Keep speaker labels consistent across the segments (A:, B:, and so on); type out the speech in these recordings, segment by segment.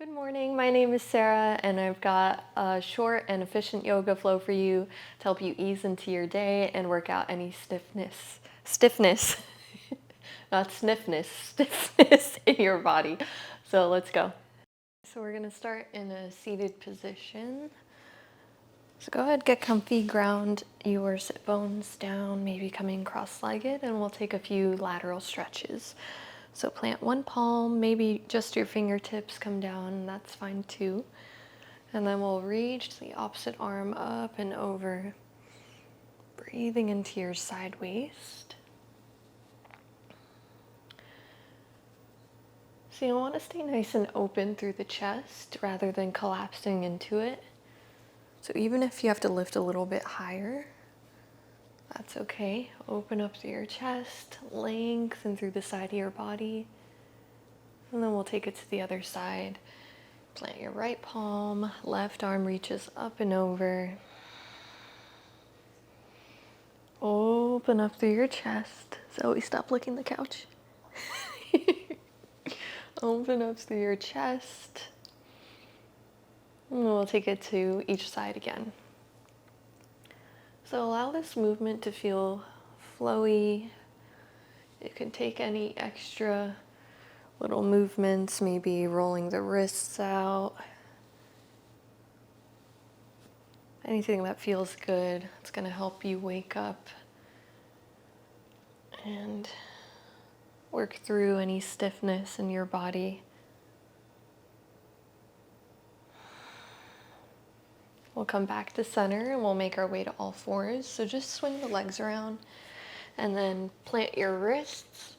A: Good morning, my name is Sarah and I've got a short and efficient yoga flow for you to help you ease into your day and work out any stiffness, not stiffness in your body. So let's go. So we're gonna start in a seated position. So go ahead, get comfy, ground your sit bones down, maybe coming cross-legged, and we'll take a few lateral stretches. So plant one palm, maybe just your fingertips come down, that's fine too. And then we'll reach the opposite arm up and over, breathing into your side waist. So you'll want to stay nice and open through the chest rather than collapsing into it. So even if you have to lift a little bit higher, that's okay. Open up through your chest, lengthen through the side of your body. And then we'll take it to the other side. Plant your right palm, left arm reaches up and over. Open up through your chest. Zoe, stop licking the couch. Open up through your chest. And we'll take it to each side again. So allow this movement to feel flowy. You can take any extra little movements, maybe rolling the wrists out. Anything that feels good, it's going to help you wake up and work through any stiffness in your body. We'll come back to center and we'll make our way to all fours. So just swing the legs around and then plant your wrists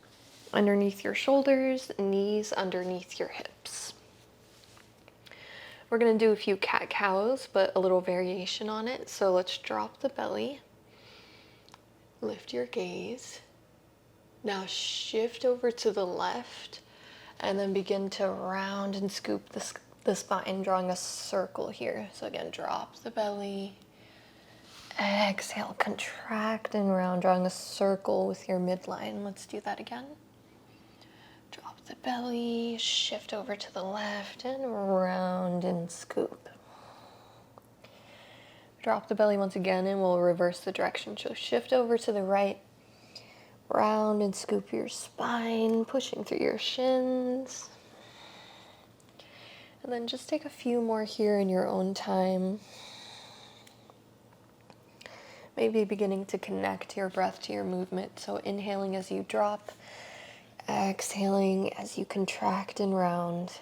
A: underneath your shoulders, knees underneath your hips. We're going to do a few cat-cows, but a little variation on it. So let's drop the belly, lift your gaze. Now shift over to the left and then begin to round and scoop the spine, drawing a circle here. So again, drop the belly, exhale, contract and round, drawing a circle with your midline. Let's do that again. Drop the belly, shift over to the left and round and scoop. Drop the belly once again and we'll reverse the direction. So shift over to the right, round and scoop your spine, pushing through your shins. And then just take a few more here in your own time. Maybe beginning to connect your breath to your movement. So inhaling as you drop, exhaling as you contract and round.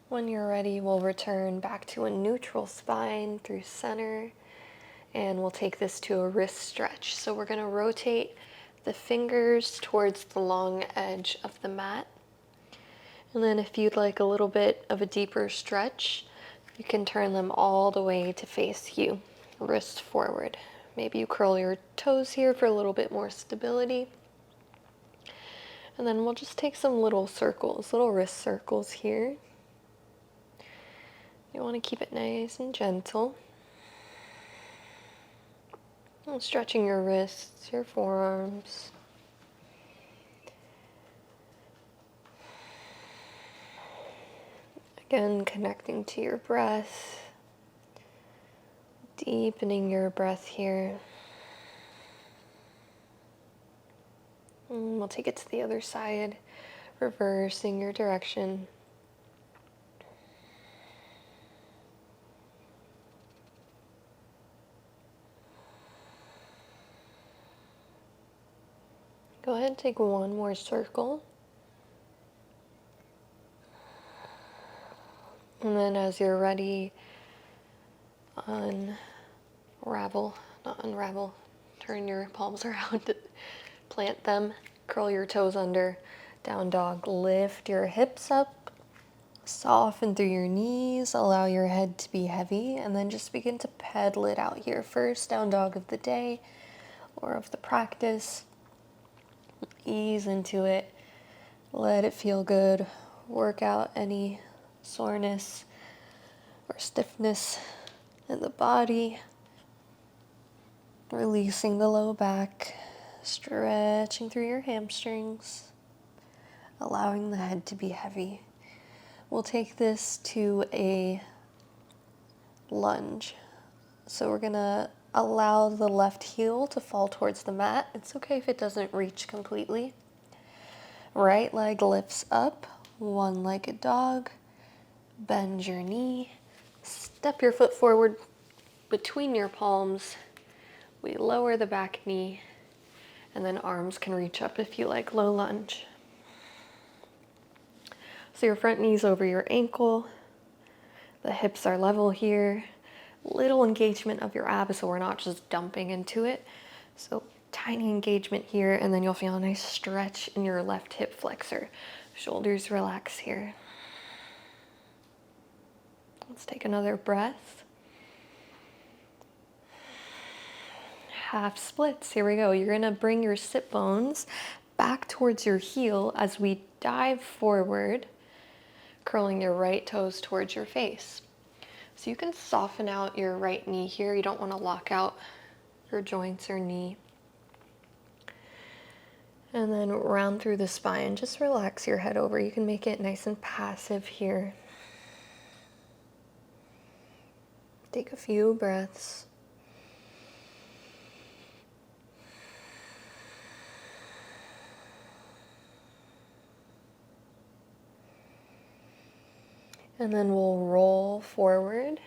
A: When you're ready, we'll return back to a neutral spine through center. And we'll take this to a wrist stretch. So we're going to rotate the fingers towards the long edge of the mat. And then if you'd like a little bit of a deeper stretch, you can turn them all the way to face you, wrist forward. Maybe you curl your toes here for a little bit more stability. And then we'll just take some little circles, little wrist circles here. You want to keep it nice and gentle. And stretching your wrists, your forearms. Again, connecting to your breath. Deepening your breath here. And we'll take it to the other side, reversing your direction. Go ahead and take one more circle. And then as you're ready, turn your palms around, plant them, curl your toes under, down dog, lift your hips up, soften through your knees, allow your head to be heavy, and then just begin to pedal it out here. First down dog of the day or of the practice. Ease into it, let it feel good, work out any soreness or stiffness in the body. Releasing the low back, stretching through your hamstrings, allowing the head to be heavy. We'll take this to a lunge. So we're gonna allow the left heel to fall towards the mat. It's okay if it doesn't reach completely. Right leg lifts up, one-legged dog. Bend your knee, step your foot forward between your palms. We lower the back knee, and then arms can reach up if you like, low lunge. So your front knee's over your ankle, the hips are level here, little engagement of your abs so we're not just dumping into it. So tiny engagement here, and then you'll feel a nice stretch in your left hip flexor. Shoulders relax here. Let's take another breath. Half splits, here we go. You're gonna bring your sit bones back towards your heel as we dive forward, curling your right toes towards your face. So you can soften out your right knee here. You don't wanna lock out your joints or knee. And then round through the spine, just relax your head over. You can make it nice and passive here. Take a few breaths. And then we'll roll forward,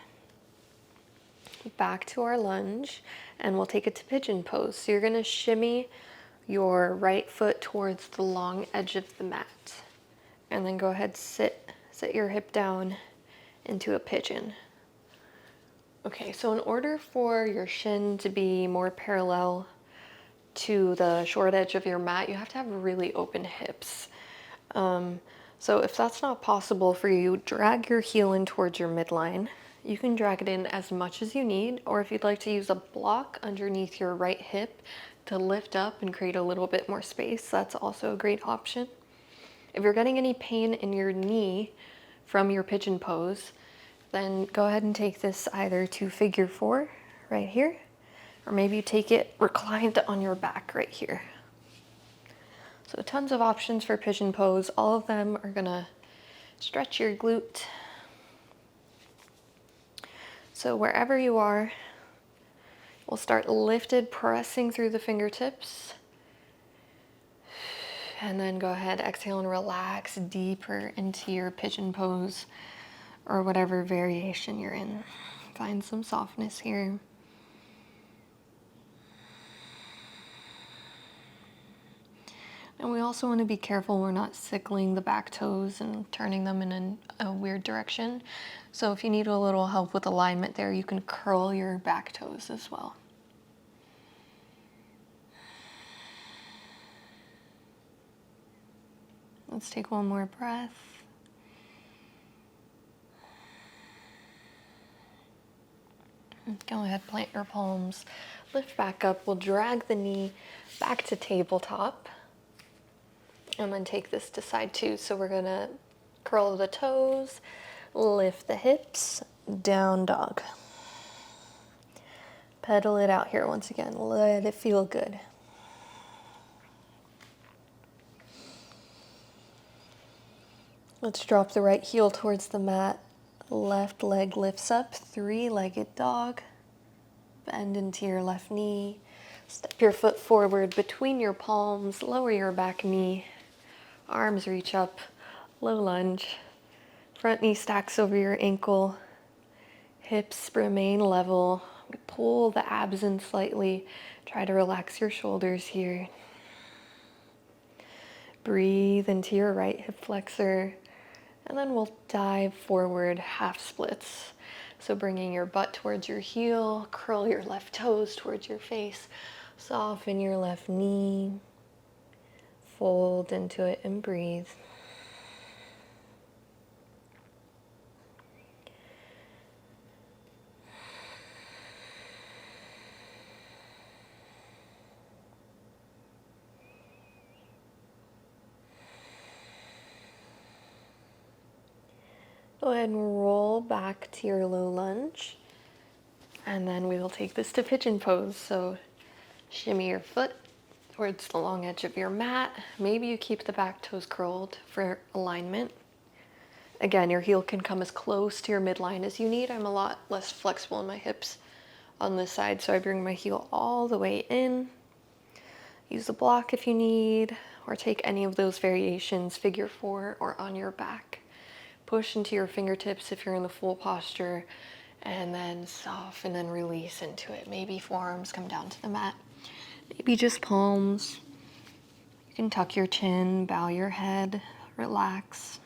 A: back to our lunge, and we'll take it to pigeon pose. So you're gonna shimmy your right foot towards the long edge of the mat. And then go ahead, sit your hip down into a pigeon. Okay, so in order for your shin to be more parallel to the short edge of your mat, you have to have really open hips. So if that's not possible for you, drag your heel in towards your midline. You can drag it in as much as you need, or if you'd like to use a block underneath your right hip to lift up and create a little bit more space, that's also a great option. If you're getting any pain in your knee from your pigeon pose, then go ahead and take this either to figure 4 right here, or maybe you take it reclined on your back right here. So tons of options for pigeon pose. All of them are gonna stretch your glute. So wherever you are, we'll start lifted, pressing through the fingertips. And then go ahead, exhale and relax deeper into your pigeon pose or whatever variation you're in. Find some softness here. And we also want to be careful we're not sickling the back toes and turning them in a weird direction. So if you need a little help with alignment there, you can curl your back toes as well. Let's take one more breath. Go ahead, plant your palms, lift back up. We'll drag the knee back to tabletop. And then take this to side 2. So we're gonna curl the toes, lift the hips, down dog. Pedal it out here once again. Let it feel good. Let's drop the right heel towards the mat. Left leg lifts up, 3-legged dog. Bend into your left knee. Step your foot forward between your palms, lower your back knee. Arms reach up, low lunge. Front knee stacks over your ankle. Hips remain level. We pull the abs in slightly. Try to relax your shoulders here. Breathe into your right hip flexor. And then we'll dive forward, half splits. So bringing your butt towards your heel, curl your left toes towards your face. Soften your left knee. Fold into it and breathe. Go ahead and roll back to your low lunge. And then we will take this to pigeon pose. So Shimmy your foot towards the long edge of your mat. Maybe you keep the back toes curled for alignment. Again, your heel can come as close to your midline as you need. I'm a lot less flexible in my hips on this side, so I bring my heel all the way in. Use the block if you need, or take any of those variations, figure 4 or on your back. Push into your fingertips if you're in the full posture, and then soften and release into it. Maybe forearms come down to the mat. Maybe just palms. You can tuck your chin, bow your head, relax.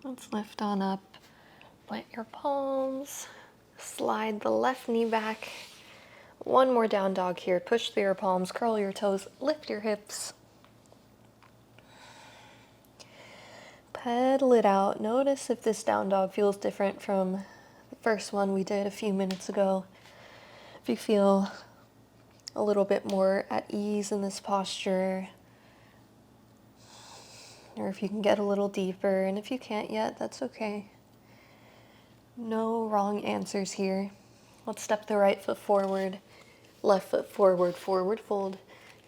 A: Let's lift on up, plant your palms, slide the left knee back. One more down dog here. Push through your palms, curl your toes, lift your hips. Pedal it out. Notice if this down dog feels different from the first one we did a few minutes ago. If you feel a little bit more at ease in this posture, or if you can get a little deeper, and if you can't yet, that's okay. No wrong answers here. Let's step the right foot forward, left foot forward, forward fold,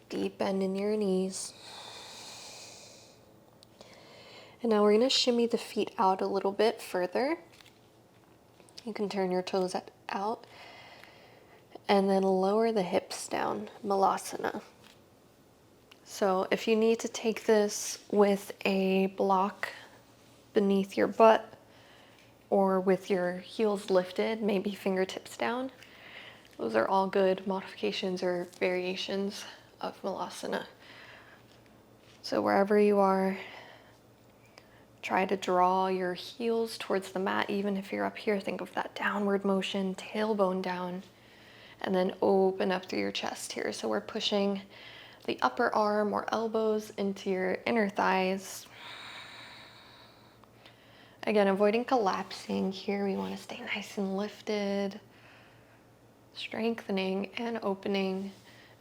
A: deep bend in your knees. And now we're gonna shimmy the feet out a little bit further. You can turn your toes out, and then lower the hips down, Malasana. So if you need to take this with a block beneath your butt or with your heels lifted, maybe fingertips down, those are all good modifications or variations of Malasana. So wherever you are, try to draw your heels towards the mat. Even if you're up here, think of that downward motion, tailbone down, and then open up through your chest here. So we're pushing the upper arm or elbows into your inner thighs. Again, avoiding collapsing here. We want to stay nice and lifted, strengthening and opening.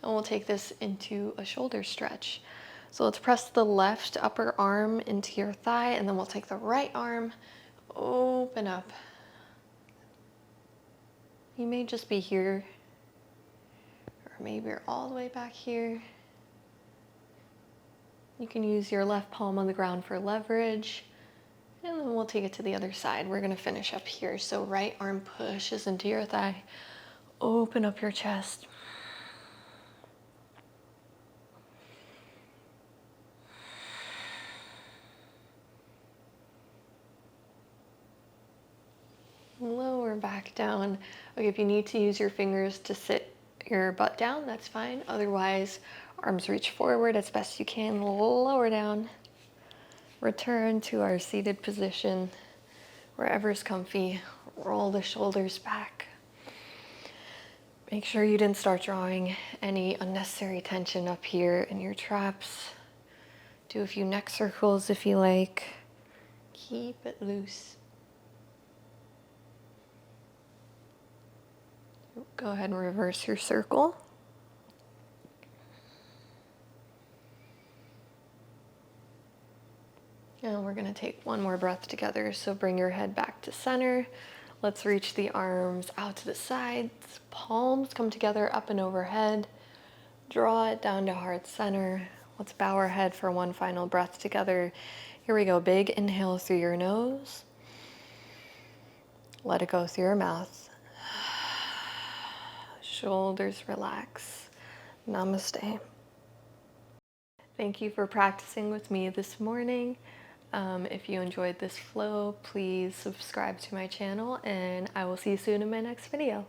A: And we'll take this into a shoulder stretch. So let's press the left upper arm into your thigh, and then we'll take the right arm, open up. You may just be here, or maybe you're all the way back here. You can use your left palm on the ground for leverage, and then we'll take it to the other side. We're gonna finish up here. So right arm pushes into your thigh, open up your chest. Lower back down. Okay, if you need to use your fingers to sit your butt down, that's fine. Otherwise, arms reach forward as best you can, lower down. Return to our seated position, wherever's comfy. Roll the shoulders back. Make sure you didn't start drawing any unnecessary tension up here in your traps. Do a few neck circles if you like. Keep it loose. Go ahead and reverse your circle. And we're going to take one more breath together. So bring your head back to center. Let's reach the arms out to the sides. Palms come together up and overhead. Draw it down to heart center. Let's bow our head for one final breath together. Here we go. Big inhale through your nose. Let it go through your mouth. Shoulders relax. Namaste. Thank you for practicing with me this morning. If you enjoyed this flow, please subscribe to my channel, and I will see you soon in my next video.